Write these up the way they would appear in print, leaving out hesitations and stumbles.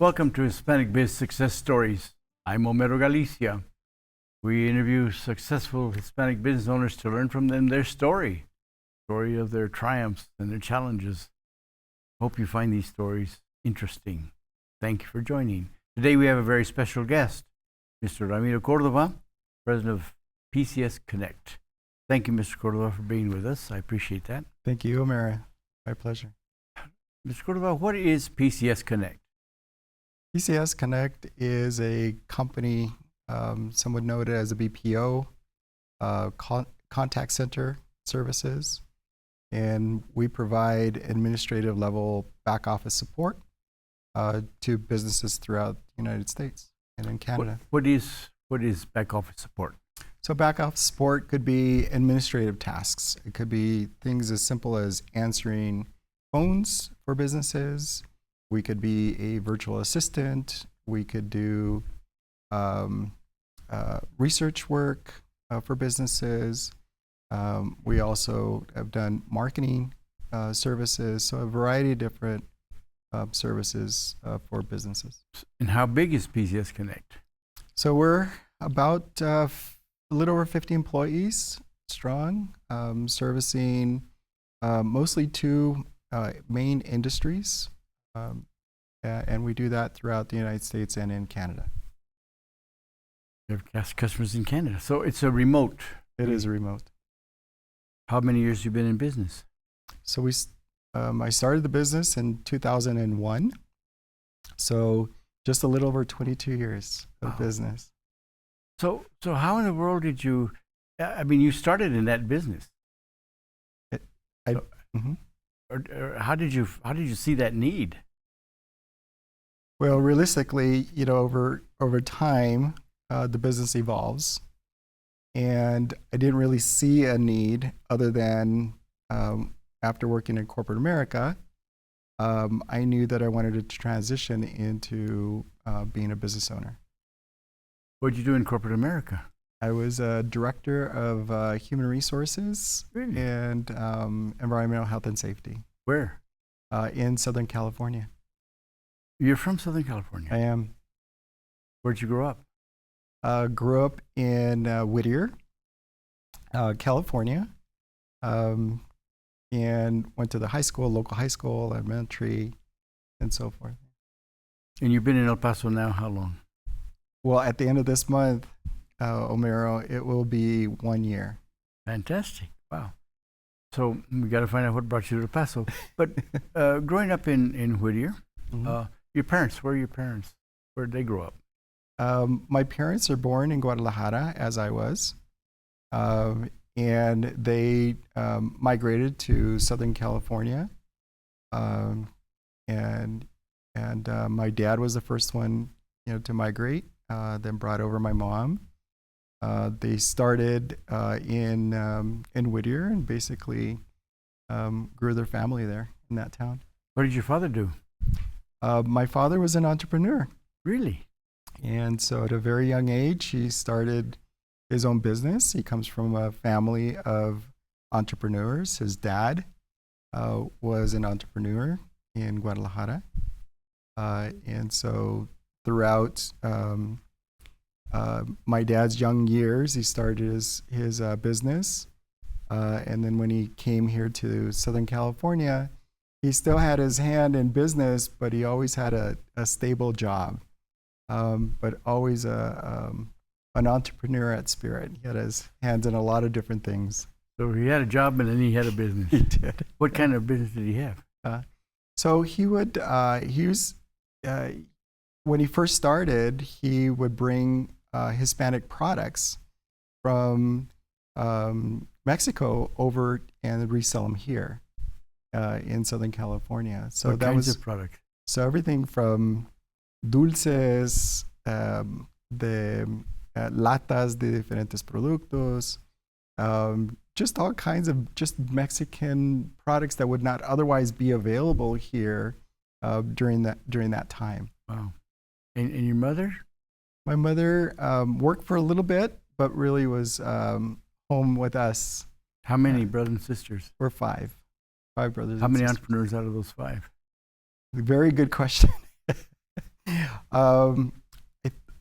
Welcome to Hispanic Biz Success Stories. I'm Ramiro Galicia. We interview successful Hispanic business owners to learn from them their story of their triumphs and their challenges. Hope you find these stories interesting. Thank you for joining. Today we have a very special guest, Mr. Ramiro Cordova, President of PCS Connect. Thank you, Mr. Cordova, for being with us. I appreciate that. Thank you, Ramiro. My pleasure. Mr. Cordova, what is PCS Connect? PCS Connect is a company, some would know it as a BPO, contact center services, and we provide administrative level back office support to businesses throughout the United States and in Canada. What is back office support? So back office support could be administrative tasks. It could be things as simple as answering phones for businesses. We could be a virtual assistant. We could do research work for businesses. We also have done marketing services, so a variety of different services for businesses. And how big is PCS Connect? So we're about a little over 50 employees strong, servicing mostly two main industries. And we do that throughout the United States and in Canada. You have customers in Canada, so it's a remote. It is a remote. How many years have you been in business? So I started the business in 2001. So just a little over 22 years of business. So how in the world did you? I mean, you started in that business. Or how did you see that need? Well, realistically, over time, the business evolves, and I didn't really see a need other than after working in corporate America, I knew that I wanted to transition into being a business owner. What did you do in corporate America? I was a director of human resources and environmental health and safety. Where? In Southern California. You're from Southern California? I am. Where'd you grow up? Grew up in Whittier, California, and went to the local high school, elementary, and so forth. And you've been in El Paso now how long? Well, at the end of this month, Ramiro, it will be 1 year. Fantastic. Wow. So we got to find out what brought you to El Paso. But growing up in Whittier, your parents, where are your parents? Where did they grow up? My parents are born in Guadalajara, as I was, and they migrated to Southern California, and my dad was the first one, to migrate. Then brought over my mom. They started in Whittier and basically grew their family there in that town. What did your father do? My father was an entrepreneur. Really? And so at a very young age, he started his own business. He comes from a family of entrepreneurs. His dad was an entrepreneur in Guadalajara. And so throughout my dad's young years, he started his business. And then when he came here to Southern California, he still had his hand in business, but he always had a stable job, but always an entrepreneur at spirit. He had his hands in a lot of different things. So he had a job and then he had a business. He did. What kind of business did he have? So he was, when he first started, he would bring Hispanic products from Mexico over and resell them here. In Southern California. So what that kinds was of product? So everything from dulces, de latas de diferentes productos, just all kinds of just Mexican products that would not otherwise be available here during that time. Wow. And your mother? My mother worked for a little bit, but really was home with us. How many brothers and sisters? We're five. 5 brothers. How and many sisters. entrepreneurs out of those 5? Very good question.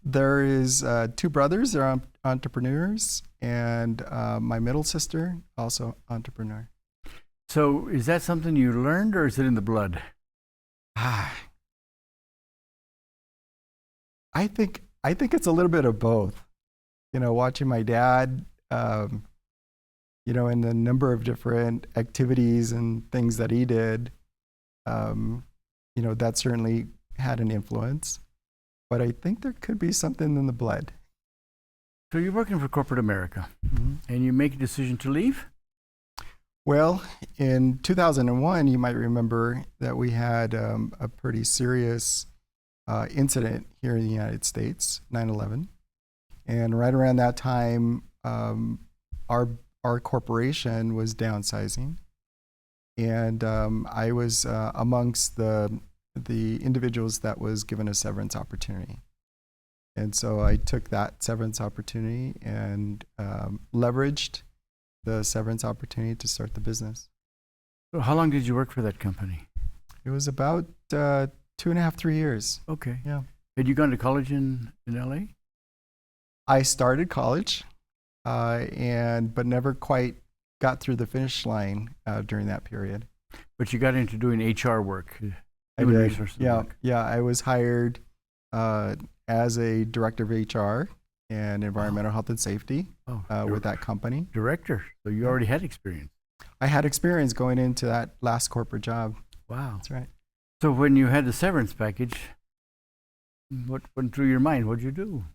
There is 2 brothers. They're entrepreneurs, and my middle sister also entrepreneur. So is that something you learned, or is it in the blood? I think it's a little bit of both. Watching my dad, in a number of different activities and things that he did, that certainly had an influence. But I think there could be something in the blood. So you're working for corporate America, Mm-hmm. and you make a decision to leave? Well, in 2001, you might remember that we had a pretty serious incident here in the United States, 9/11. And right around that time, our corporation was downsizing. And I was amongst the individuals that was given a severance opportunity. And so I took that severance opportunity and leveraged the severance opportunity to start the business. So how long did you work for that company? It was about 2.5, 3 years. Okay. Yeah. Had you gone to college in LA? I started college, but never quite got through the finish line during that period. But you got into doing HR work, I human did. resources Yeah, work. yeah. I was hired as a director of HR and environmental health and safety with that company. Director. So you already had experience. I had experience going into that last corporate job. Wow. That's right. So when you had the severance package, what went through your mind? What'd you do?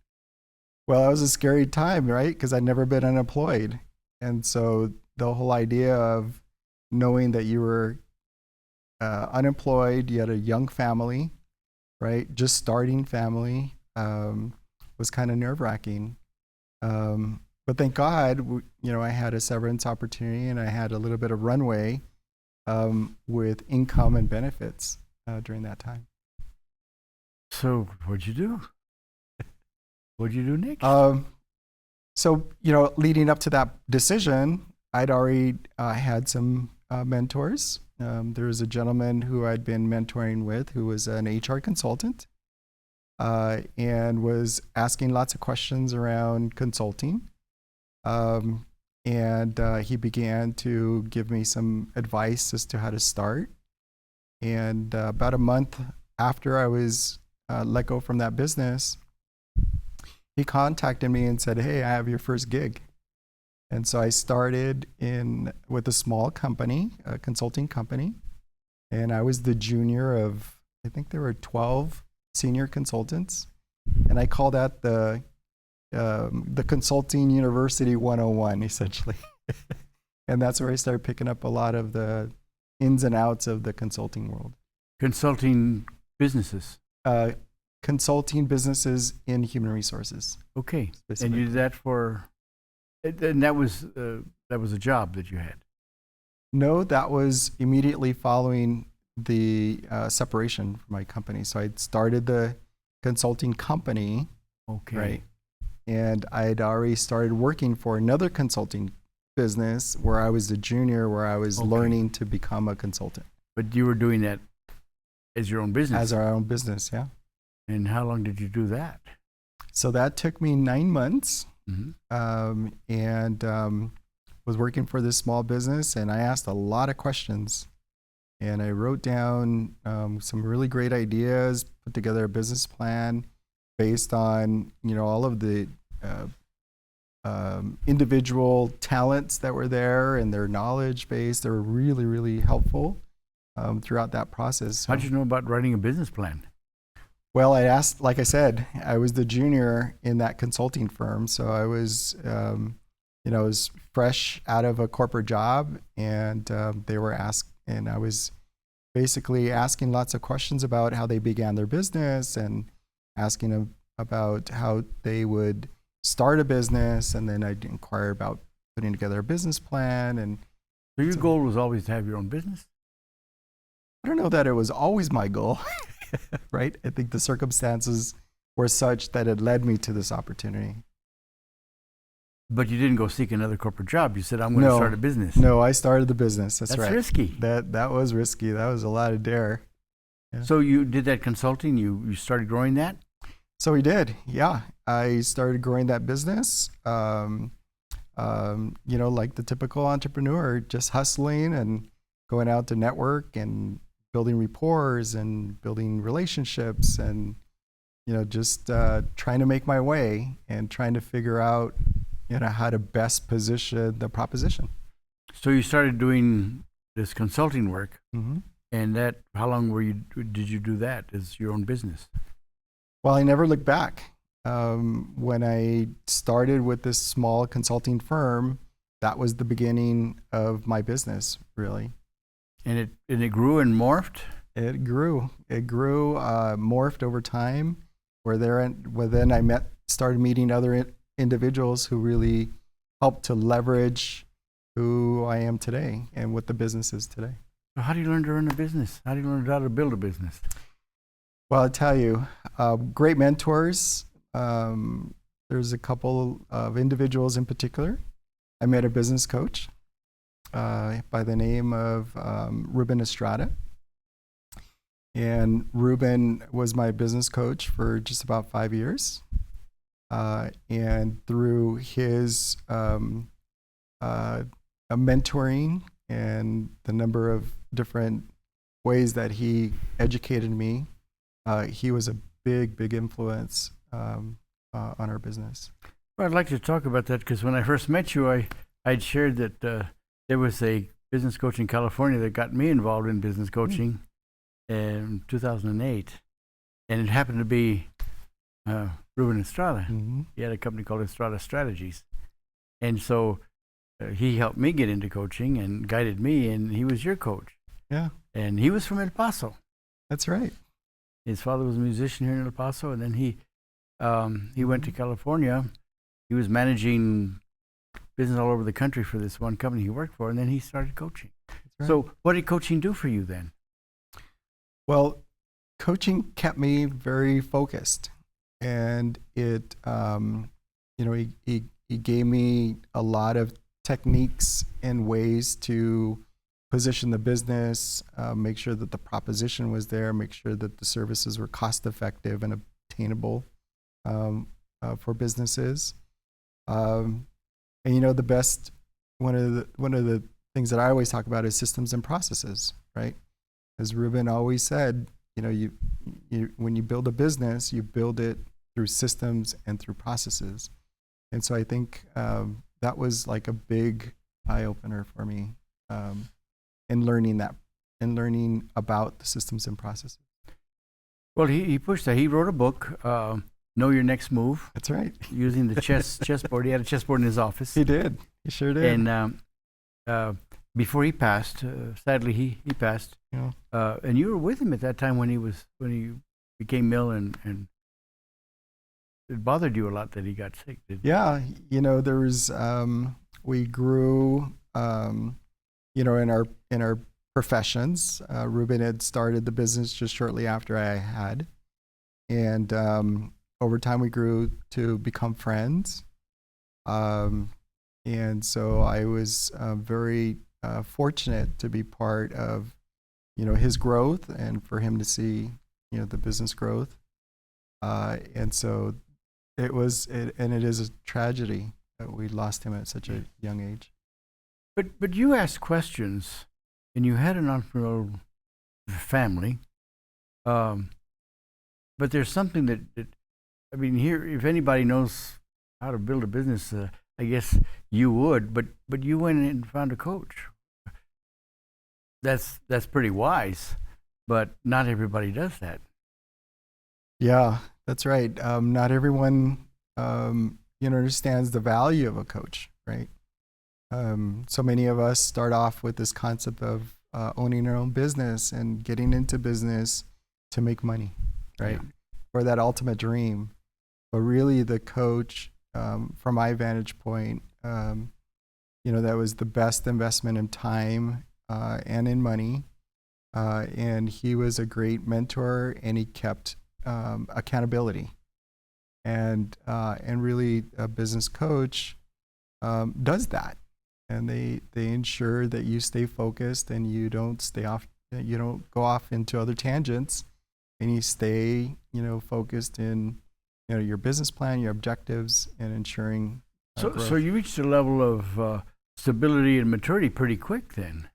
Well, it was a scary time, right? Because I'd never been unemployed. And so the whole idea of knowing that you were unemployed, you had a young family, right? Just starting family was kind of nerve-wracking. But thank God, I had a severance opportunity and I had a little bit of runway with income and benefits during that time. So what'd you do? What'd you do next? So, leading up to that decision, I'd already had some mentors. There was a gentleman who I'd been mentoring with who was an HR consultant and was asking lots of questions around consulting. And he began to give me some advice as to how to start. And about a month after I was let go from that business, he contacted me and said, "Hey, I have your first gig." And so I started with a small company, a consulting company, and I was the junior of, I think there were 12 senior consultants, and I call that the Consulting University 101, essentially. And that's where I started picking up a lot of the ins and outs of the consulting world. Consulting businesses. Consulting businesses in human resources. Okay. And you did that and that was a job that you had? No, that was immediately following the separation from my company. So I'd started the consulting company. Okay. Right. And I'd already started working for another consulting business where I was a junior, where I was learning to become a consultant. But you were doing that as your own business? As our own business, yeah. And how long did you do that? So that took me 9 months. Mm-hmm. And was working for this small business, and I asked a lot of questions, and I wrote down some really great ideas, put together a business plan based on all of the individual talents that were there and their knowledge base. They were really, really helpful throughout that process. How'd you know about writing a business plan? Well, I asked, like I said, I was the junior in that consulting firm. So I was, I was fresh out of a corporate job, and they were asked, and I was basically asking lots of questions about how they began their business and asking them about how they would start a business. And then I'd inquire about putting together a business plan. And so your goal was always to have your own business? I don't know that it was always my goal. Right? I think the circumstances were such that it led me to this opportunity. But you didn't go seek another corporate job. You said, I'm going to start a business. No, I started the business. That's right. That's risky. That was risky. That was a lot of dare. Yeah. So you did that consulting. You started growing that? So we did, yeah. I started growing that business, like the typical entrepreneur, just hustling and going out to network and building rapport and building relationships and, just trying to make my way and trying to figure out, how to best position the proposition. So you started doing this consulting work, Mm-hmm. and how long did you do that as your own business? Well, I never looked back. When I started with this small consulting firm, that was the beginning of my business, really. And it grew and morphed? It grew, morphed over time. Where then I started meeting other individuals who really helped to leverage who I am today and what the business is today. So how do you learn to run a business? How do you learn how to build a business? Well, I'll tell you, great mentors. There's a couple of individuals in particular. I met a business coach by the name of Ruben Estrada. And Ruben was my business coach for just about 5 years. And through his mentoring and the number of different ways that he educated me, he was a big influence on our business. Well, I'd like to talk about that because when I first met you, I'd shared that there was a business coach in California that got me involved in business coaching in 2008, and it happened to be Ruben Estrada. Mm-hmm. He had a company called Estrada Strategies, and so he helped me get into coaching and guided me, and he was your coach. Yeah, and he was from El Paso. that's right. His father was a musician here in El Paso, and then he went to California. He was managing business all over the country for this one company he worked for, and then he started coaching. Right. So what did coaching do for you then? Well, coaching kept me very focused, and it, he gave me a lot of techniques and ways to position the business, make sure that the proposition was there, make sure that the services were cost effective and obtainable for businesses. And the best one of the things that I always talk about is systems and processes, right? As Ruben always said, you when you build a business, you build it through systems and through processes. And so I think that was like a big eye opener for me in learning about the systems and processes. Well, he pushed that. He wrote a book, Know Your Next Move. That's right. Using the chessboard. He had a chessboard in his office. He did. He sure did. And before he passed, sadly he passed. Yeah. And you were with him at that time when he became ill, and it bothered you a lot that he got sick. Yeah, there was we grew, in our professions. Ruben had started the business just shortly after I had, and over time we grew to become friends. And so I was very fortunate to be part of, his growth and for him to see, the business growth. And so it is a tragedy that we lost him at such a young age. But you asked questions, and you had an entrepreneurial family. But there's something that here, if anybody knows how to build a business, I guess you would. But you went and found a coach. That's pretty wise, but not everybody does that. Yeah, that's right. Not everyone, understands the value of a coach, right? So many of us start off with this concept of owning our own business and getting into business to make money, right? Yeah. For that ultimate dream. But really the coach, from my vantage point, that was the best investment in time and in money. And he was a great mentor, and he kept accountability. And really a business coach does that. And they ensure that you stay focused and you don't go off into other tangents, and you stay, focused in your business plan, your objectives, and ensuring growth. So you reached a level of stability and maturity pretty quick then.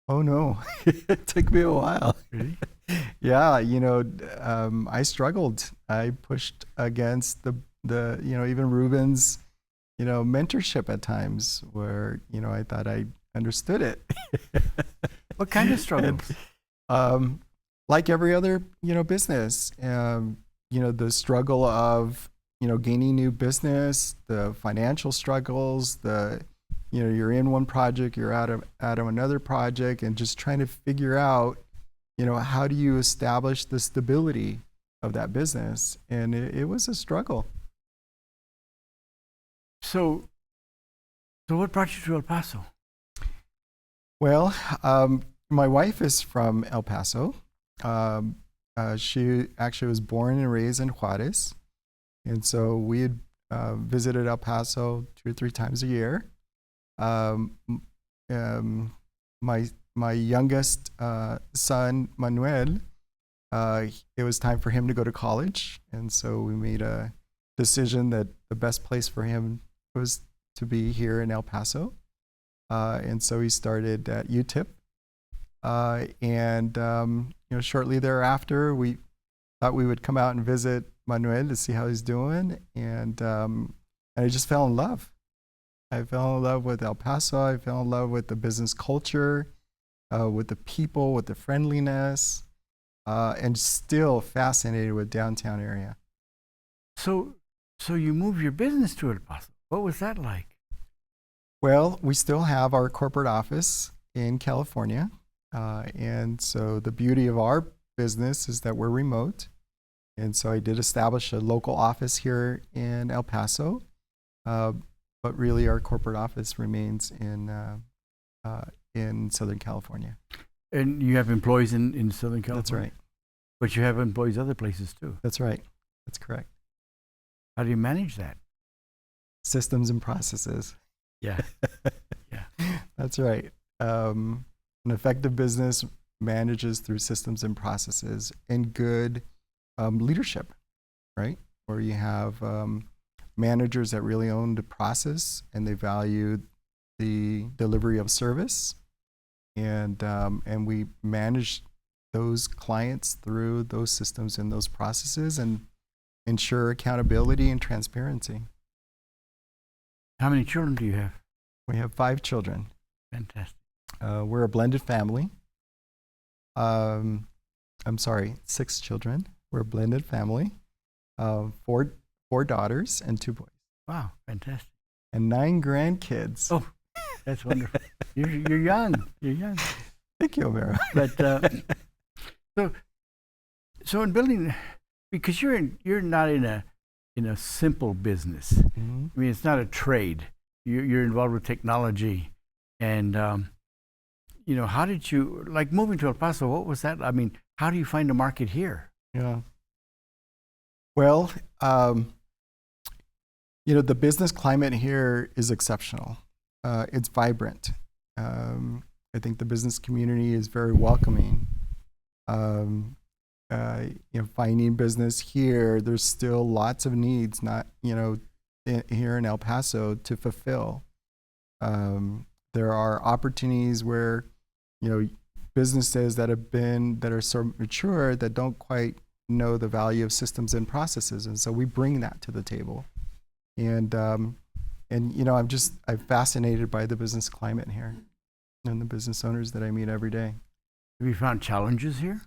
Oh no, it took me a while. Really? Yeah, I struggled. I pushed against the even Ruben's mentorship at times where I thought I understood it. What kind of struggles? Like every other business, the struggle of gaining new business, the financial struggles, you're in one project, you're out of another project, and just trying to figure out how do you establish the stability of that business, and it was a struggle. So what brought you to El Paso? Well, my wife is from El Paso. She actually was born and raised in Juarez. And so we had visited El Paso 2 or 3 times a year. My youngest son, Manuel, it was time for him to go to college. And so we made a decision that the best place for him was to be here in El Paso. And so he started at UTIP. Shortly thereafter, we thought we would come out and visit Manuel to see how he's doing. And I just fell in love. I fell in love with El Paso. I fell in love with the business culture, with the people, with the friendliness, and still fascinated with downtown area. So you moved your business to El Paso. What was that like? Well, we still have our corporate office in California. And so the beauty of our business is that we're remote. And so I did establish a local office here in El Paso. But really our corporate office remains in Southern California. And you have employees in Southern California? That's right. But you have employees other places too? That's right. That's correct. How do you manage that? Systems and processes. Yeah. Yeah. That's right. An effective business manages through systems and processes and good leadership, right? Where you have managers that really own the process and they value the delivery of service, and we manage those clients through those systems and those processes and ensure accountability and transparency. How many children do you have? We have 5 children. Fantastic. We're a blended family. I'm sorry, 6 children. We're a blended family. 4 daughters and 2 boys. Wow, fantastic. And 9 grandkids. Oh, that's wonderful. You're young. You're young. Thank you, Ramiro. But so in building, because you're not in a simple business. Mm-hmm. I mean, it's not a trade. You're involved with technology, and how did you like moving to El Paso? What was that? I mean, how do you find a market here? Yeah. Well, the business climate here is exceptional. It's vibrant. I think the business community is very welcoming. Finding business here, there's still lots of needs, here in El Paso to fulfill. There are opportunities where, businesses that are so mature that don't quite know the value of systems and processes, and so we bring that to the table. And I'm fascinated by the business climate here and the business owners that I meet every day. Have you found challenges here?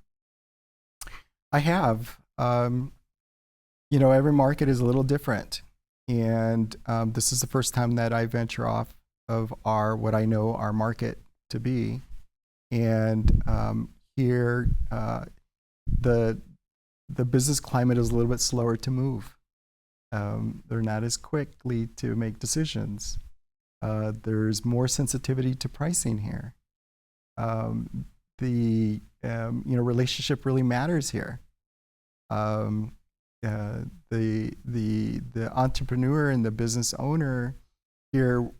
I have. Every market is a little different, and this is the first time that I venture off of what I know our market to be. And here, the business climate is a little bit slower to move. They're not as quickly to make decisions. There's more sensitivity to pricing here. The relationship really matters here. The entrepreneur and the business owner here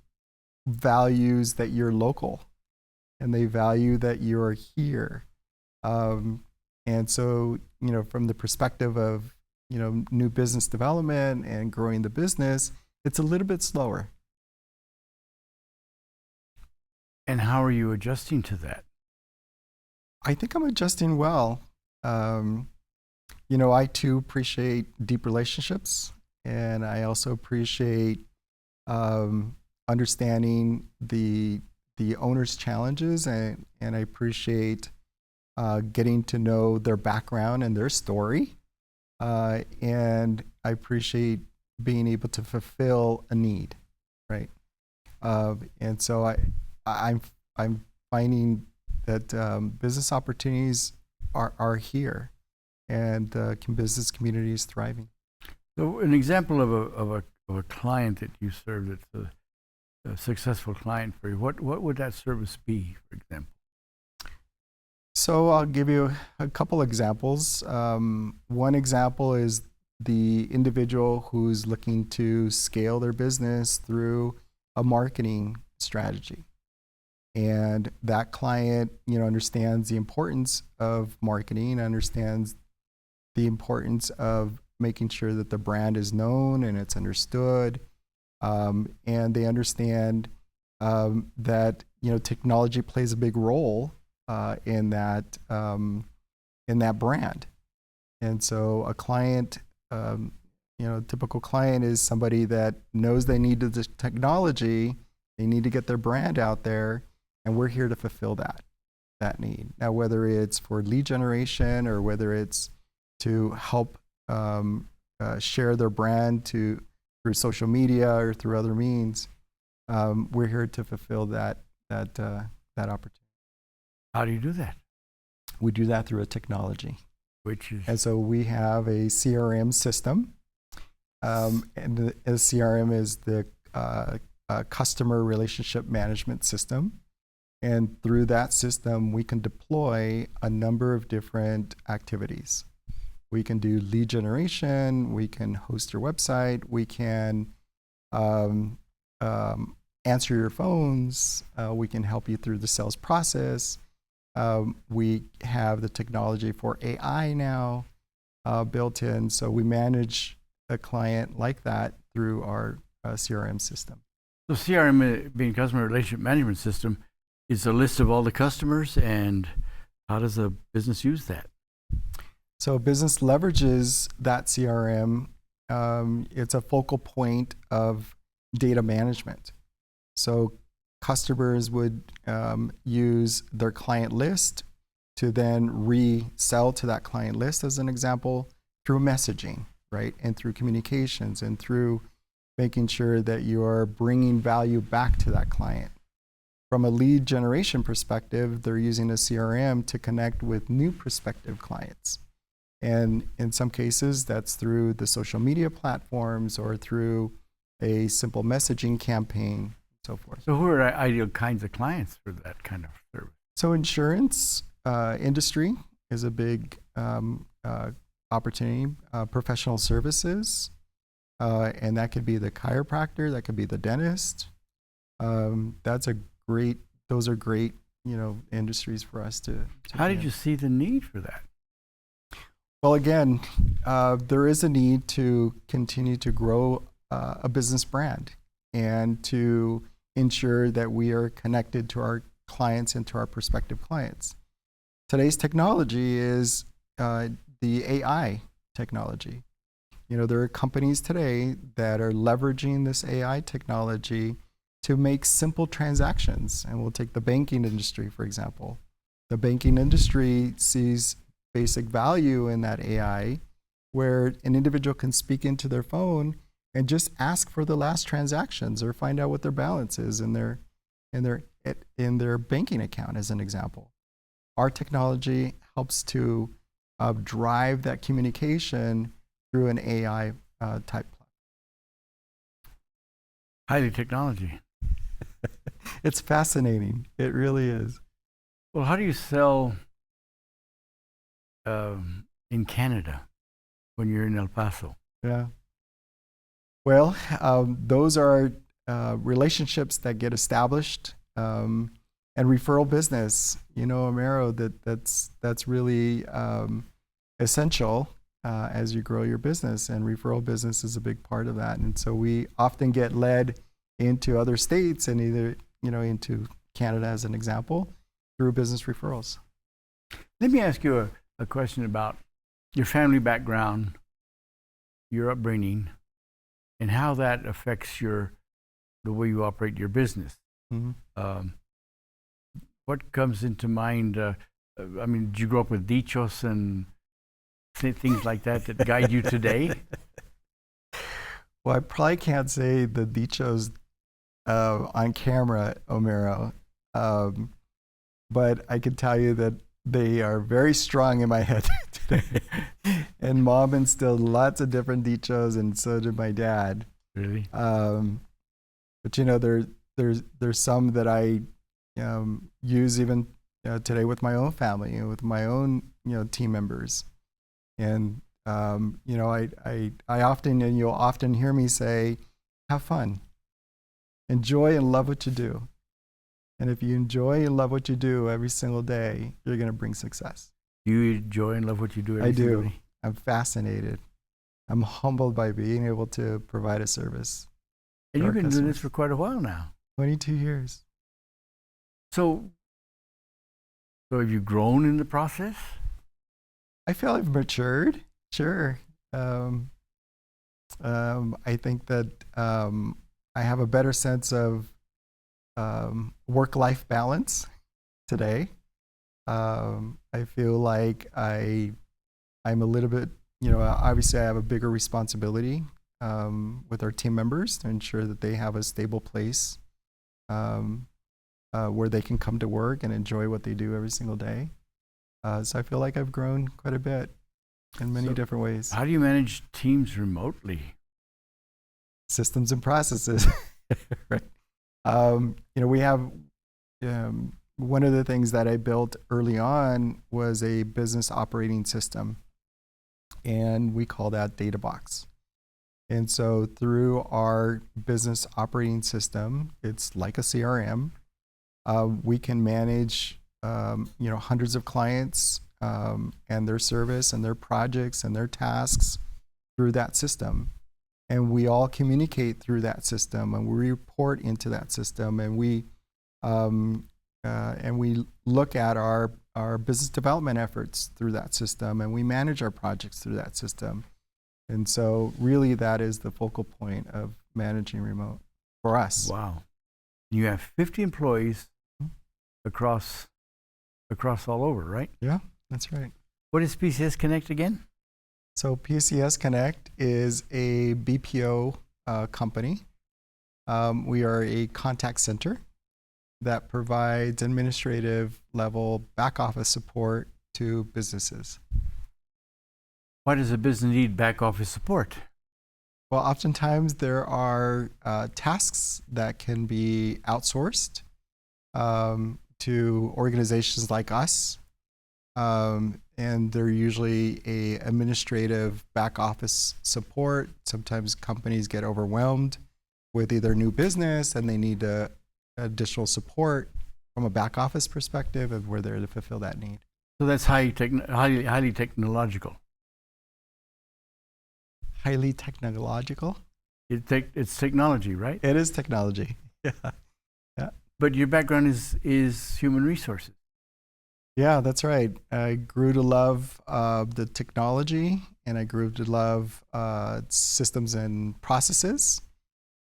values that you're local, and they value that you're here. And so, from the perspective of new business development and growing the business, it's a little bit slower. And how are you adjusting to that? I think I'm adjusting well. I too appreciate deep relationships, and I also appreciate understanding the owner's challenges, and I appreciate getting to know their background and their story, and I appreciate being able to fulfill a need, right? And so I'm finding that business opportunities are here, and business community is thriving. So, an example of a client that you served that's a successful client for you. What would that service be, for example? So I'll give you a couple examples. One example is the individual who's looking to scale their business through a marketing strategy. And that client, understands the importance of marketing, understands the importance of making sure that the brand is known and it's understood. And they understand that, technology plays a big role in that brand. And so a client, a typical client is somebody that knows they need the technology, they need to get their brand out there, and we're here to fulfill that need. Now, whether it's for lead generation or whether it's to help share their brand through social media or through other means, we're here to fulfill that opportunity. How do you do that? We do that through a technology. Which is? And so we have a CRM system, and the CRM is the customer relationship management system. And through that system, we can deploy a number of different activities. We can do lead generation, we can host your website, we can answer your phones, we can help you through the sales process. We have the technology for AI now built in, so we manage a client like that through our CRM system. So CRM, being customer relationship management system, is a list of all the customers, and how does a business use that? So business leverages that CRM. It's a focal point of data management. So customers would use their client list to then resell to that client list, as an example, through messaging, right? And through communications and through making sure that you're bringing value back to that client. From a lead generation perspective, they're using a CRM to connect with new prospective clients. And in some cases, that's through the social media platforms or through a simple messaging campaign, and so forth. So who are ideal kinds of clients for that kind of service? So insurance industry is a big opportunity, professional services, and that could be the chiropractor, that could be the dentist. Those are great, industries for us to How did you see the need for that? Well, again, there is a need to continue to grow a business brand and to ensure that we are connected to our clients and to our prospective clients. Today's technology is the AI technology. There are companies today that are leveraging this AI technology to make simple transactions. And we'll take the banking industry, for example. The banking industry sees basic value in that AI, where an individual can speak into their phone and just ask for the last transactions or find out what their balance is in their banking account, as an example. Our technology helps to drive that communication through an AI type platform. Highly technology. It's fascinating. It really is. Well, how do you sell in Canada when you're in El Paso? Yeah. Well, those are relationships that get established, and referral business. Ramiro, that's really essential as you grow your business, and referral business is a big part of that. And so we often get led into other states and either, into Canada as an example, through business referrals. Let me ask you a question about your family background, your upbringing, and how that affects the way you operate your business. Mm-hmm. What comes into mind? Did you grow up with dichos and things like that guide you today? Well, I probably can't say the dichos on camera, Ramiro, but I can tell you that they are very strong in my head today. And Mom instilled lots of different dichos, and so did my dad. Really? But there's some that I use even today with my own family, with my own team members, and I often, and you'll often hear me say, have fun, enjoy and love what you do. And if you enjoy and love what you do every single day, you're going to bring success. Do you enjoy and love what you do every I single do. day? I'm fascinated. I'm humbled by being able to provide a service. And to you've our been doing this customers. for quite a while now. 22 years. So have you grown in the process? I feel I've matured. Sure. I think that I have a better sense of work-life balance today. I feel like I'm a little bit, obviously I have a bigger responsibility with our team members to ensure that they have a stable place where they can come to work and enjoy what they do every single day. So I feel like I've grown quite a bit in many different ways. How do you manage teams remotely? Systems and processes, right? We have one of the things that I built early on was a business operating system, and we call that DataBox. And so through our business operating system, it's like a CRM. We can manage, hundreds of clients and their service and their projects and their tasks through that system. And we all communicate through that system, and we report into that system, and we look at our business development efforts through that system, and we manage our projects through that system. And so really that is the focal point of managing remote for us. Wow. You have 50 employees across all over, right? Yeah, that's right. What is PCS Connect again? So PCS Connect is a BPO company. We are a contact center that provides administrative level back office support to businesses. Why does a business need back office support? Well, oftentimes there are tasks that can be outsourced to organizations like us. And they're usually a administrative back office support. Sometimes companies get overwhelmed with either new business and they need additional support from a back office perspective, and we're there to fulfill that need. So that's highly technological. Highly technological? It's technology, right? It is technology. Yeah. But your background is human resources. Yeah, that's right. I grew to love the technology, and I grew to love systems and processes.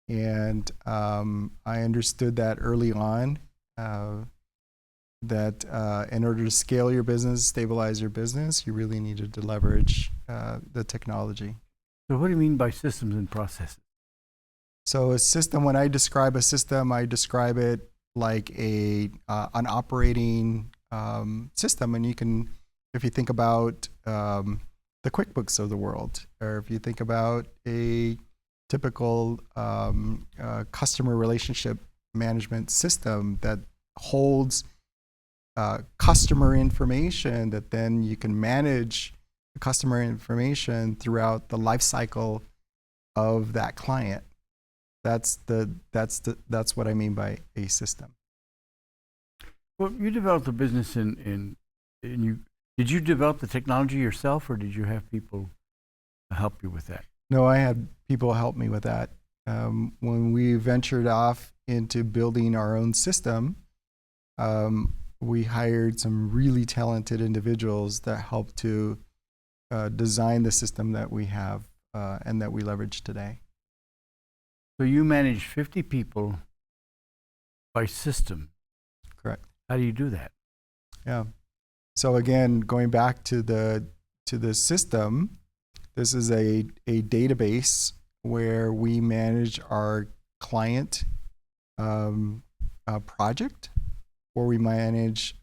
And I understood that early on, that in order to scale your business, stabilize your business, you really needed to leverage the technology. So what do you mean by systems and processes? So a system, when I describe a system, I describe it like an operating system. And you can, if you think about the QuickBooks of the world, or if you think about a typical customer relationship management system that holds customer information, that then you can manage the customer information throughout the life cycle of that client. That's what I mean by a system. Well, you developed a business did you develop the technology yourself, or did you have people help you with that? No, I had people help me with that. When we ventured off into building our own system, we hired some really talented individuals that helped to design the system that we have and that we leverage today. So you manage 50 people by system. Correct. How do you do that? Yeah. So again, going back to the system, this is a database where we manage our client project, where we manage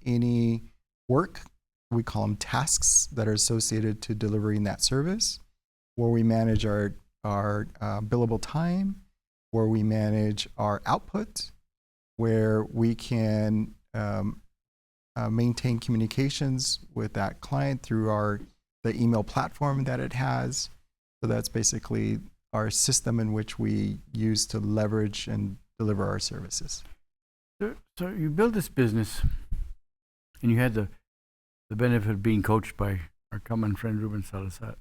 any work, we call them tasks that are associated to delivering that service, where we manage our billable time, where we manage our output, where we can maintain communications with that client through the email platform that it has. So that's basically our system in which we use to leverage and deliver our services. So you built this business, and you had the benefit of being coached by our common friend Ruben Salazar,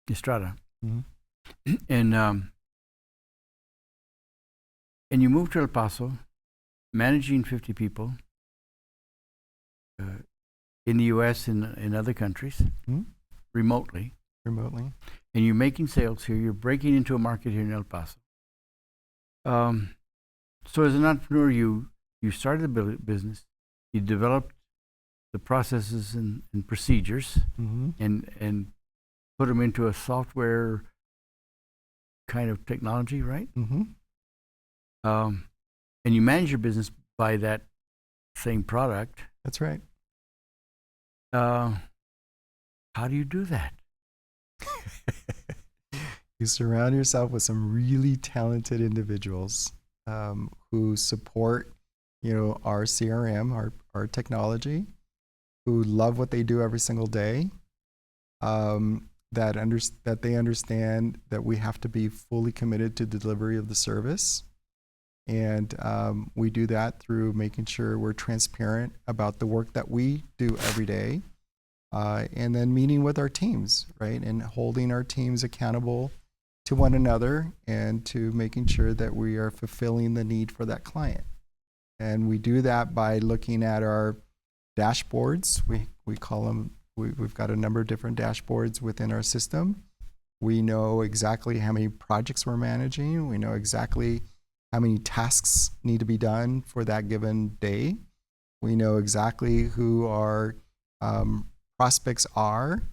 Estrada, Mm-hmm. and you moved to El Paso, managing 50 people in the U.S. and in other countries, Mm-hmm. remotely, And you're making sales here. You're breaking into a market here in El Paso. So as an entrepreneur, you started the business, you developed the processes and procedures, Mm-hmm. and put them into a software kind of technology, right? Mm-hmm. And you manage your business by that same product. That's right. How do you do that? You surround yourself with some really talented individuals who support, our CRM, our technology, who love what they do every single day, that they understand that we have to be fully committed to the delivery of the service. And we do that through making sure we're transparent about the work that we do every day, and then meeting with our teams, right? And holding our teams accountable to one another and to making sure that we are fulfilling the need for that client. And we do that by looking at our dashboards. We call them, we've got a number of different dashboards within our system. We know exactly how many projects we're managing. We know exactly how many tasks need to be done for that given day. We know exactly who our prospects are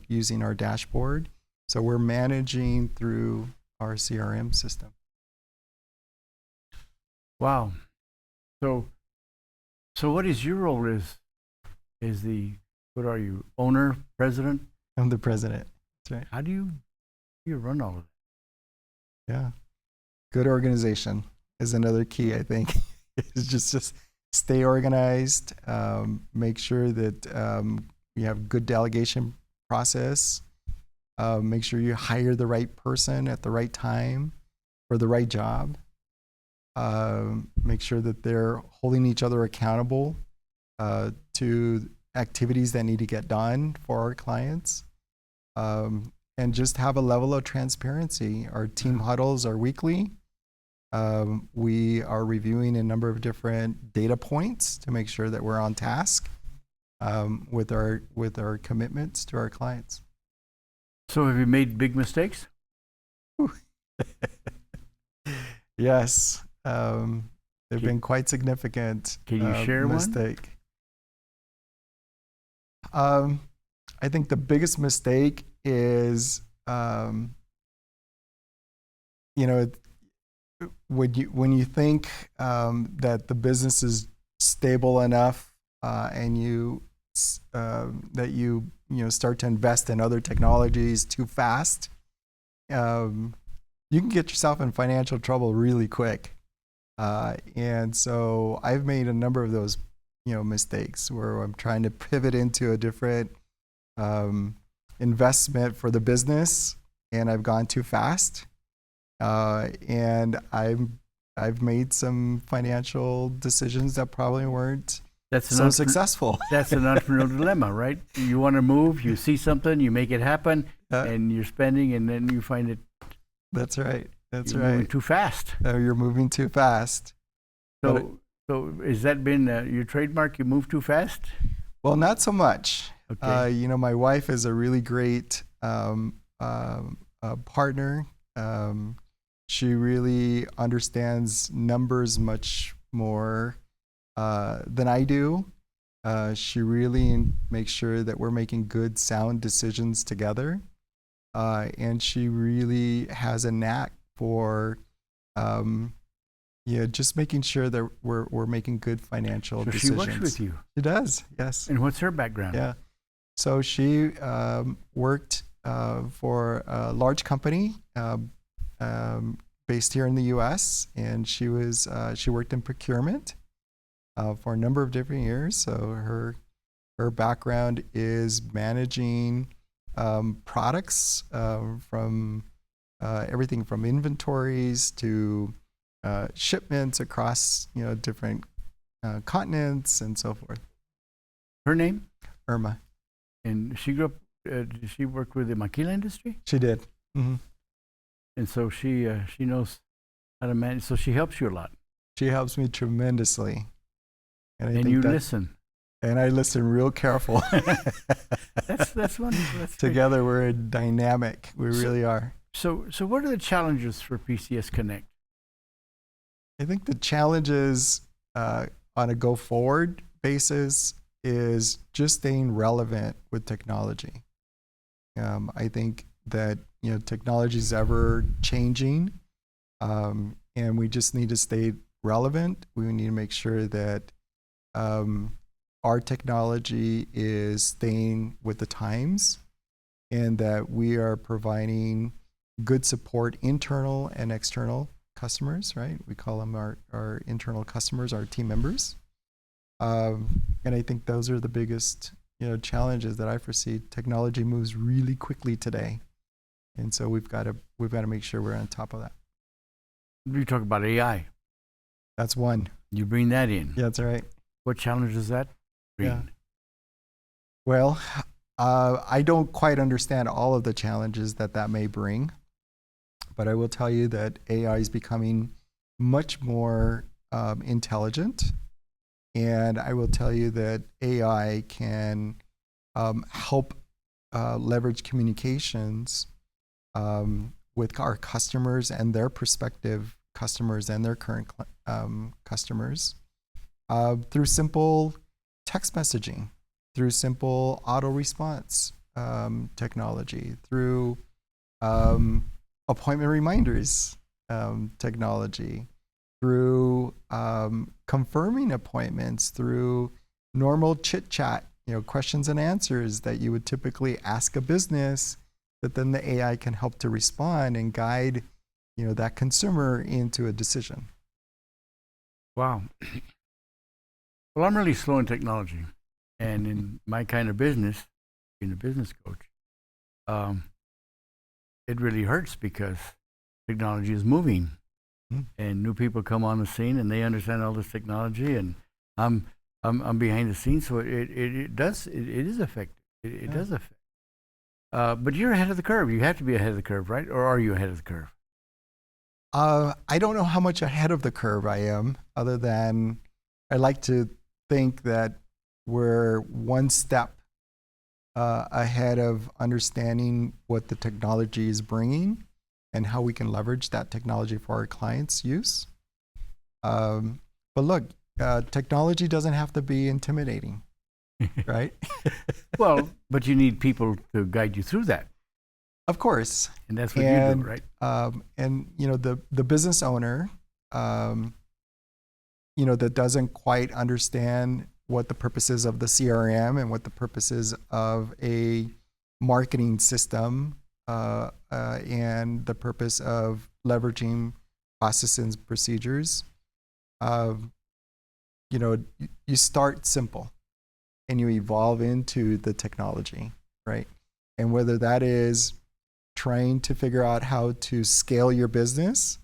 using our dashboard. So we're managing through our CRM system. Wow. So what is your role as what are you, owner, president? I'm the president. That's right. How do you run all of that? Yeah. Good organization is another key, I think. It's just stay organized, make sure that you have good delegation process, make sure you hire the right person at the right time for the right job, make sure that they're holding each other accountable to activities that need to get done for our clients, and just have a level of transparency. Our team huddles are weekly. We are reviewing a number of different data points to make sure that we're on task with our commitments to our clients. So have you made big mistakes? Yes, they've been quite significant. Can you share mistake. I think the biggest mistake is, when you think that the business is stable enough, and that you start to invest in other technologies too fast, you can get yourself in financial trouble really quick. And so I've made a number of those mistakes where I'm trying to pivot into a different investment for the business, and I've gone too fast. And I've made some financial decisions that probably weren't That's an so successful. That's an entrepreneurial dilemma, right? You want to move, you see something, you make it happen, and you're spending, and then you find it. That's right. That's you're right. moving too fast. You're moving too fast. So has that been your trademark? You move too fast? Well, not so much. Okay. My wife is a really great partner. She really understands numbers much more than I do. She really makes sure that we're making good, sound decisions together. And she really has a knack for just making sure that we're making good financial decisions. So she works with you? She does, yes. And what's her background? Yeah. So she worked for a large company based here in the U.S., and she worked in procurement for a number of different years. So her background is managing products from everything from inventories to shipments across different continents and so forth. Her name? Irma. And she grew up. Did she work with the maquila industry? She did. Mm-hmm. And so she knows how to manage. So she helps you a lot. She helps me tremendously. And you listen. And I listen real careful. That's wonderful. That's Together we're a dynamic. We really are. So what are the challenges for PCS Connect? I think the challenges on a go forward basis is just staying relevant with technology. I think that technology is ever changing, and we just need to stay relevant. We need to make sure that our technology is staying with the times, and that we are providing good support, internal and external customers, right? We call them our internal customers, our team members. And I think those are the biggest challenges that I foresee. Technology moves really quickly today, and so we've got to make sure we're on top of that. You talk about AI. That's one. You bring that in. Yeah, that's right. What challenge does that bring? Yeah. Well, I don't quite understand all of the challenges that may bring, but I will tell you that AI is becoming much more intelligent. And I will tell you that AI can help leverage communications with our customers and their prospective customers and their current customers through simple text messaging, through simple auto response technology, through appointment reminders technology, through confirming appointments, through normal chit chat, questions and answers that you would typically ask a business, that then the AI can help to respond and guide, that consumer into a decision. Wow. Well, I'm really slow in technology, and in my kind of business, being a business coach, it really hurts because technology is moving. And new people come on the scene, and they understand all this technology, and I'm behind the scenes, so it is effective. It does affect. But you're ahead of the curve. You have to be ahead of the curve, right? Or are you ahead of the curve? I don't know how much ahead of the curve I am, other than I like to think that we're one step ahead of understanding what the technology is bringing and how we can leverage that technology for our clients' use. But look, technology doesn't have to be intimidating, right? Well, but you need people to guide you through that. Of course. And that's what you do, right? And the business owner, that doesn't quite understand what the purpose is of the CRM and what the purpose is of a marketing system, and the purpose of leveraging processes and procedures. You start simple and you evolve into the technology, right? And whether that is trying to figure out how to scale your business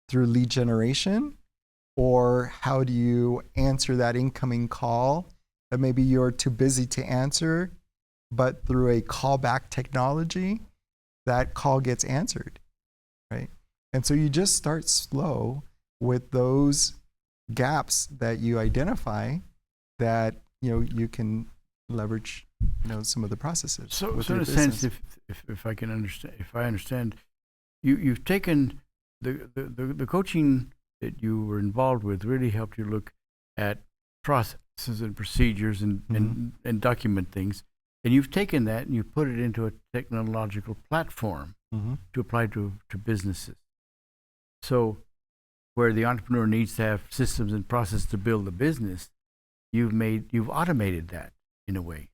through lead generation, or how do you answer that incoming call that maybe you're too busy to answer, but through a callback technology, that call gets answered, right? And so you just start slow with those gaps that you identify that, you can leverage, some of the processes. So with in your a sense, business. if I can understand, if I understand, you've taken the coaching that you were involved with really helped you look at processes and procedures and document things, and you've taken that and you put it into a technological platform to apply to businesses. So where the entrepreneur needs to have systems and process to build a business, you've automated that in a way.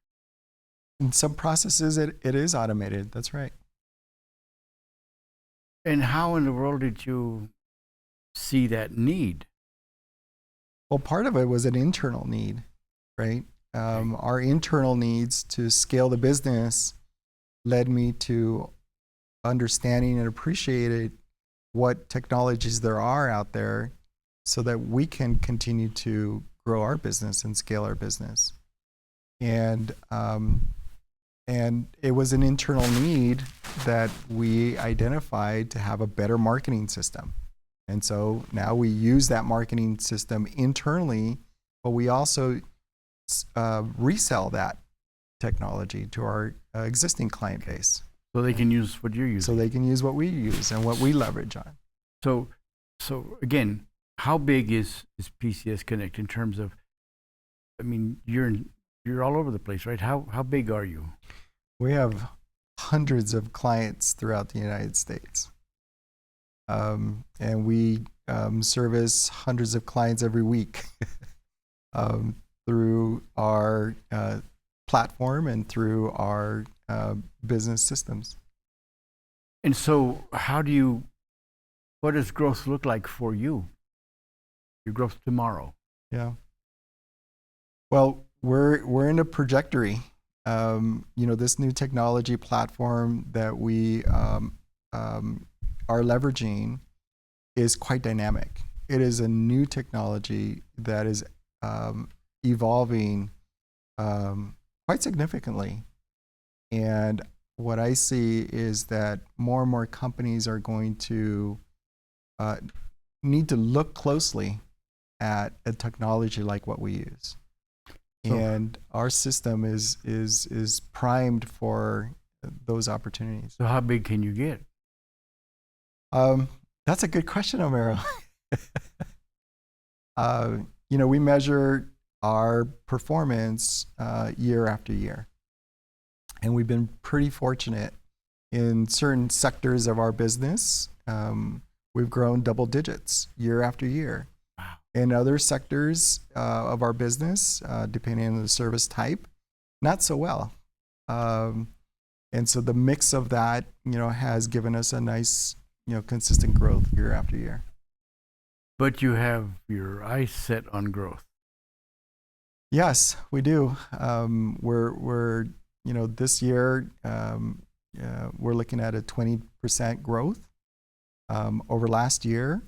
In some processes, it is automated. That's right. And how in the world did you see that need? Well, part of it was an internal need, right? Our internal needs to scale the business led me to understanding and appreciating what technologies there are out there so that we can continue to grow our business and scale our business. And it was an internal need that we identified to have a better marketing system. And so now we use that marketing system internally, but we also resell that technology to our existing client base. So they can use what you're using. So they can use what we use and what we leverage on. So again, how big is PCS Connect in terms of, I mean, you're all over the place, right? How big are you? We have hundreds of clients throughout the United States. And we service hundreds of clients every week through our platform and through our business systems. And so what does growth look like for you? Your growth tomorrow? Yeah. Well, we're in a trajectory. This new technology platform that we are leveraging is quite dynamic. It is a new technology that is evolving quite significantly. And what I see is that more and more companies are going to need to look closely at a technology like what we use. And our system is primed for those opportunities. So how big can you get? That's a good question, Ramiro. We measure our performance year after year. And we've been pretty fortunate in certain sectors of our business. We've grown double digits year after year. Wow. In other sectors of our business, depending on the service type, not so well. And so the mix of that, has given us a nice, consistent growth year after year. But you have your eyes set on growth. Yes, we do. We're this year, we're looking at a 20% growth over last year.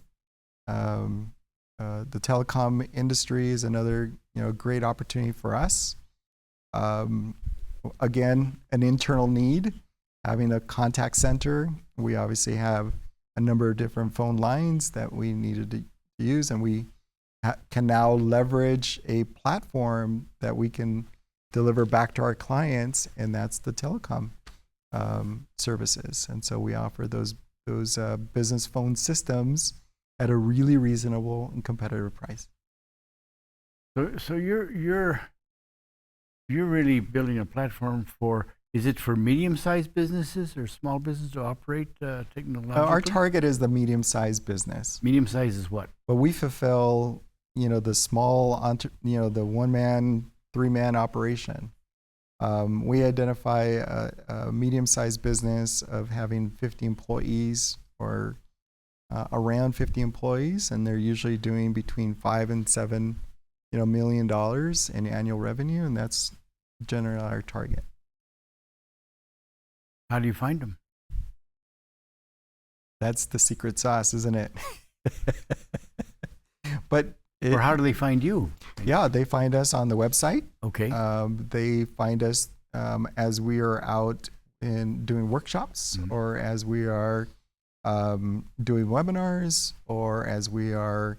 The telecom industry is another, great opportunity for us. Again, an internal need, having a contact center. We obviously have a number of different phone lines that we needed to use, and we can now leverage a platform that we can deliver back to our clients, and that's the telecom services. And so we offer those business phone systems at a really reasonable and competitive price. So you're really building a platform for. Is it for medium-sized businesses or small business to operate technologically? Our target is the medium-sized business. Medium-sized is what? But we fulfill, the small, the one-man, three-man operation. We identify a medium-sized business of having 50 employees or around 50 employees, and they're usually doing between $5 and $7 million in annual revenue, and that's generally our target. How do you find them? That's the secret sauce, isn't it? But Or how do they find you? Yeah, they find us on the website. Okay. They find us as we are out in doing workshops, Mhm. or as we are doing webinars, or as we are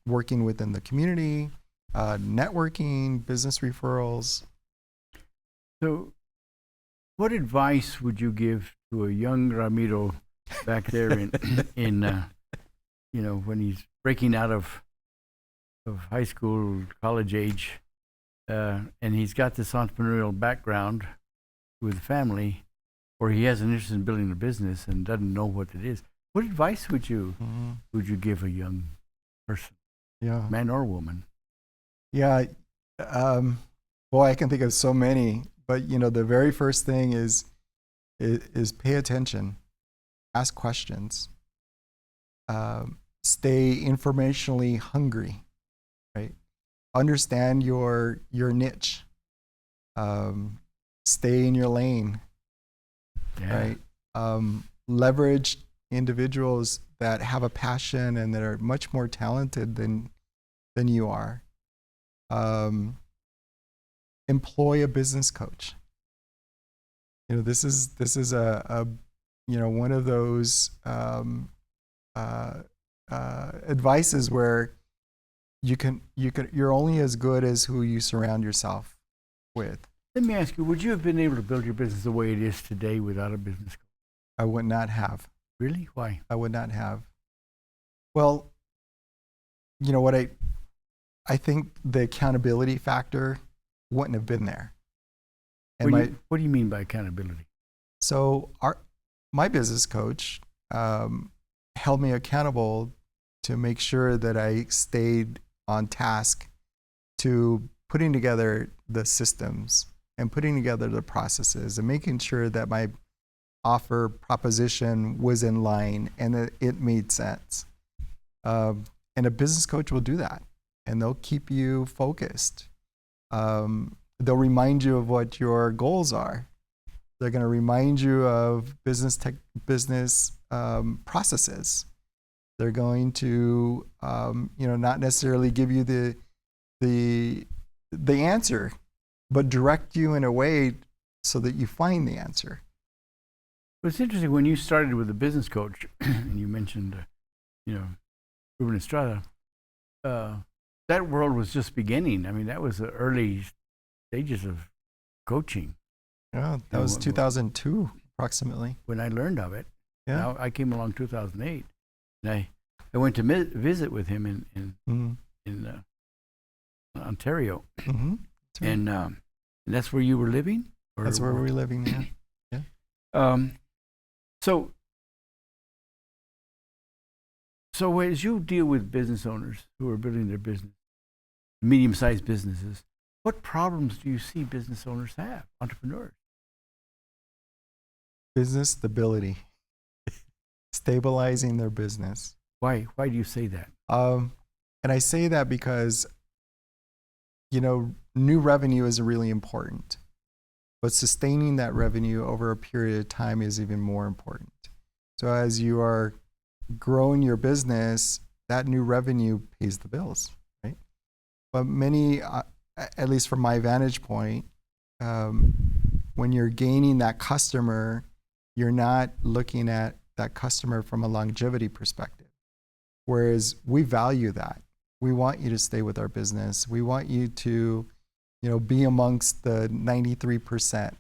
working within the community, networking, business referrals. So, what advice would you give to a young Ramiro back there in when he's breaking out of high school, college age, and he's got this entrepreneurial background with family, or he has an interest in building a business and doesn't know what it is? What advice would you give a young person, Yeah. man or woman? Yeah. Boy, I can think of so many, but the very first thing is pay attention, ask questions, stay informationally hungry, right? Understand your niche, stay in your lane, Yeah. right? Leverage individuals that have a passion and that are much more talented than you are. Employ a business coach. This is a one of those advices where you're only as good as who you surround yourself with. Let me ask you, would you have been able to build your business the way it is today without a business coach? I would not have. Really? Why? I would not have. Well, you know what, I think the accountability factor wouldn't have been there. And What do you mean by accountability? So my business coach held me accountable to make sure that I stayed on task to putting together the systems and putting together the processes and making sure that my offer proposition was in line and that it made sense. And a business coach will do that, and they'll keep you focused. They'll remind you of what your goals are. They're going to remind you of business processes. They're going to, not necessarily give you the answer, but direct you in a way so that you find the answer. Well, it's interesting when you started with a business coach, and you mentioned, Ruben Estrada. That world was just beginning. I mean, that was the early stages of coaching. Yeah, that was 2002 approximately. When I learned of it. Yeah. Now, I came along 2008, and I went to visit with him in Ontario, Mm-hmm. Right. and that's where you were living. That's where we were living. Yeah. So as you deal with business owners who are building their business, medium-sized businesses, what problems do you see business owners have, entrepreneurs? Business stability, stabilizing their business. Why do you say that? And I say that because, new revenue is really important, but sustaining that revenue over a period of time is even more important. So as you are growing your business, that new revenue pays the bills, right? But many, at least from my vantage point, when you're gaining that customer, you're not looking at that customer from a longevity perspective. Whereas we value that. We want you to stay with our business. We want you to, be amongst the 93%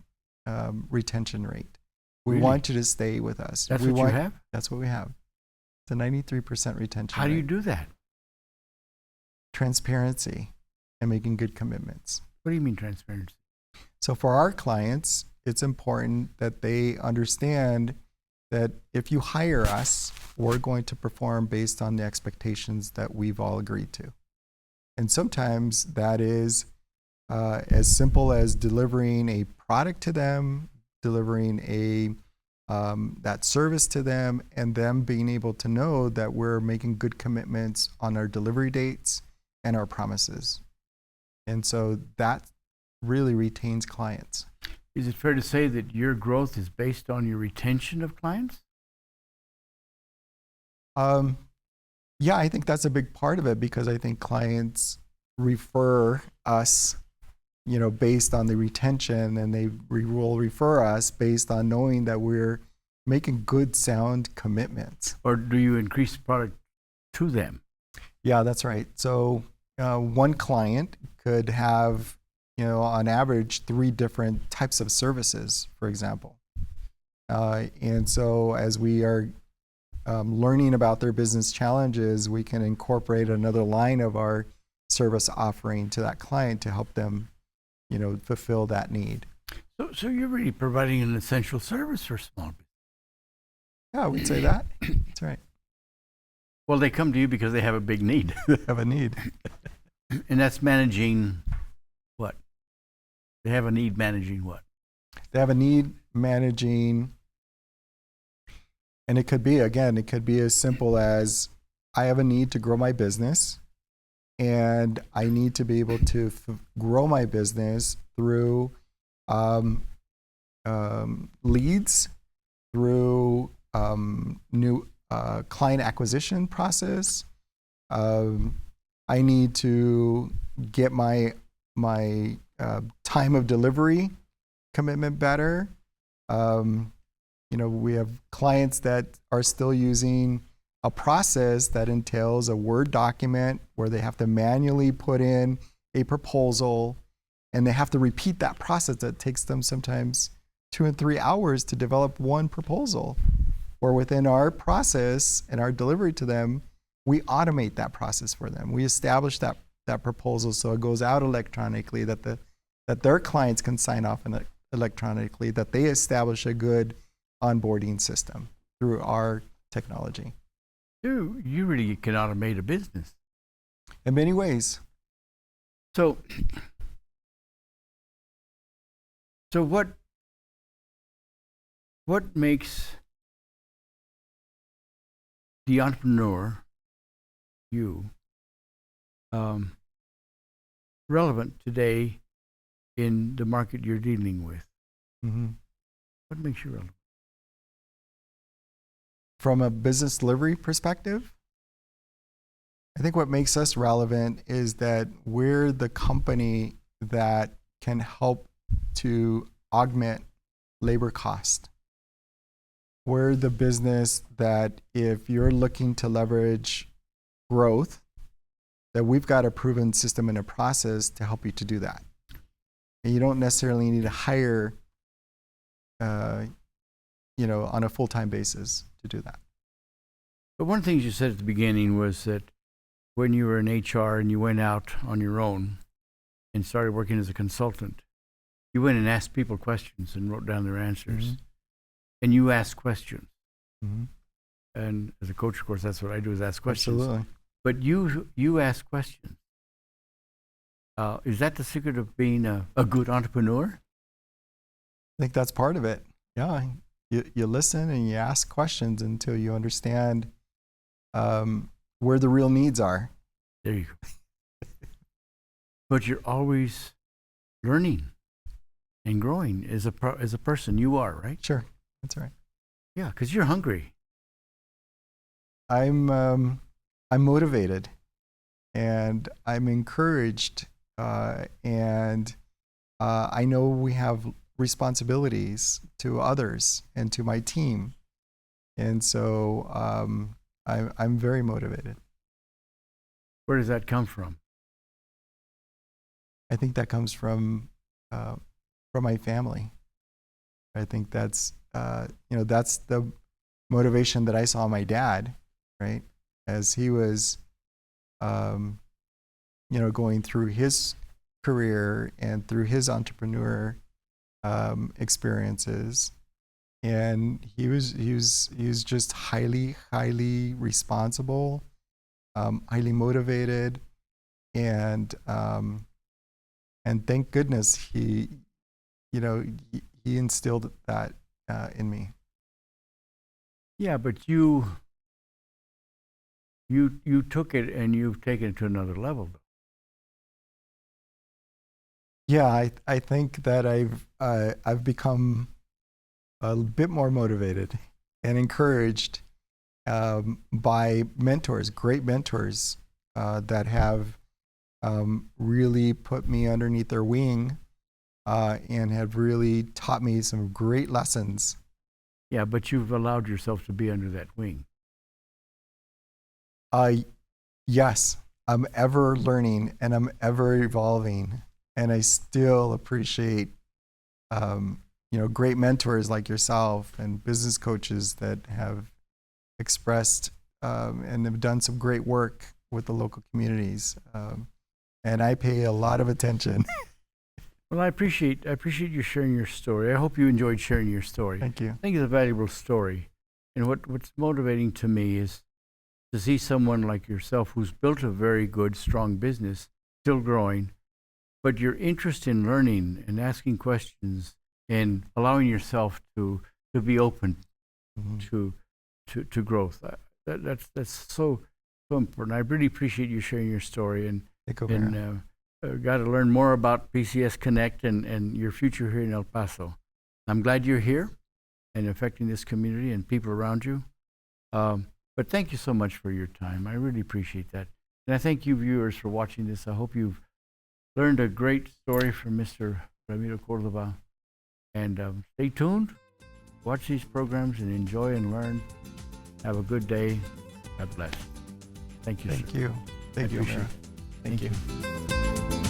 retention rate. We Really? want you to stay with us. That's what you have? That's what we have. It's a 93% retention How rate. do you do that? Transparency and making good commitments. What do you mean transparency? So for our clients, it's important that they understand that if you hire us, we're going to perform based on the expectations that we've all agreed to. And sometimes that is as simple as delivering a product to them, delivering that service to them, and them being able to know that we're making good commitments on our delivery dates and our promises. And so that really retains clients. Is it fair to say that your growth is based on your retention of clients? Yeah, I think that's a big part of it because I think clients refer us, based on the retention, and they will refer us based on knowing that we're making good, sound commitments. Or do you increase product to them? Yeah, that's right. So one client could have, on average, 3 different types of services, for example. And so as we are learning about their business challenges, we can incorporate another line of our service offering to that client to help them, fulfill that need. So you're really providing an essential service for small business. Yeah, I would say that. That's right. Well, they come to you because they have a big need. Have a need. And that's managing what? They have a need managing what? They have a need managing, and it could be as simple as I have a need to grow my business, and I need to be able to grow my business through leads, through new client acquisition process. I need to get my time of delivery commitment better. We have clients that are still using a process that entails a Word document where they have to manually put in a proposal, and they have to repeat that process that takes them sometimes 2 and 3 hours to develop one proposal. Or within our process and our delivery to them, we automate that process for them. We establish that proposal so it goes out electronically, that their clients can sign off on it electronically, that they establish a good onboarding system through our technology. You really can automate a business. In many ways. So what makes the entrepreneur, you, relevant today in the market you're dealing with? Mm-hmm. What makes you relevant? From a business delivery perspective, I think what makes us relevant is that we're the company that can help to augment labor cost. We're the business that if you're looking to leverage growth, that we've got a proven system and a process to help you to do that. And you don't necessarily need to hire, on a full-time basis to do that. But one of the things you said at the beginning was that when you were in HR and you went out on your own and started working as a consultant, you went and asked people questions and wrote down their answers. Mm-hmm. And you ask questions. Mm-hmm. And as a coach, of course, that's what I do, is ask questions. Absolutely. But you ask questions. Is that the secret of being a good entrepreneur? I think that's part of it. Yeah. You listen and you ask questions until you understand where the real needs are. There you go. But you're always learning and growing as a person. You are, right? Sure. That's right. Yeah, because you're hungry. I'm motivated, and I'm encouraged, and I know we have responsibilities to others and to my team, and so I'm very motivated. Where does that come from? I think that comes from my family. I think that's that's the motivation that I saw my dad, right, as he was going through his career and through his entrepreneur experiences, and he was just highly responsible, highly motivated, and thank goodness he instilled that in me. Yeah, but you took it and you've taken it to another level. Yeah, I think that I've become a bit more motivated and encouraged by mentors, great mentors that have really put me underneath their wing and have really taught me some great lessons. Yeah, but you've allowed yourself to be under that wing. Yes, I'm ever learning and I'm ever evolving, and I still appreciate great mentors like yourself and business coaches that have expressed and have done some great work with the local communities. And I pay a lot of attention. Well, I appreciate you sharing your story. I hope you enjoyed sharing your story. Thank you. I think it's a valuable story. And what's motivating to me is to see someone like yourself who's built a very good, strong business, still growing, but your interest in learning and asking questions and allowing yourself to be open to growth. That's so important. I really appreciate you sharing your story, and got to learn more about PCS Connect and your future here in El Paso. I'm glad you're here and affecting this community and people around you. But thank you so much for your time. I really appreciate that. And I thank you viewers for watching this. I hope you've learned a great story from Mr. Ramiro Cordova. And stay tuned, watch these programs, and enjoy and learn. Have a good day. God bless. Thank you, sir. Thank you. Thank you, appreciate Ramiro. it. Thank you.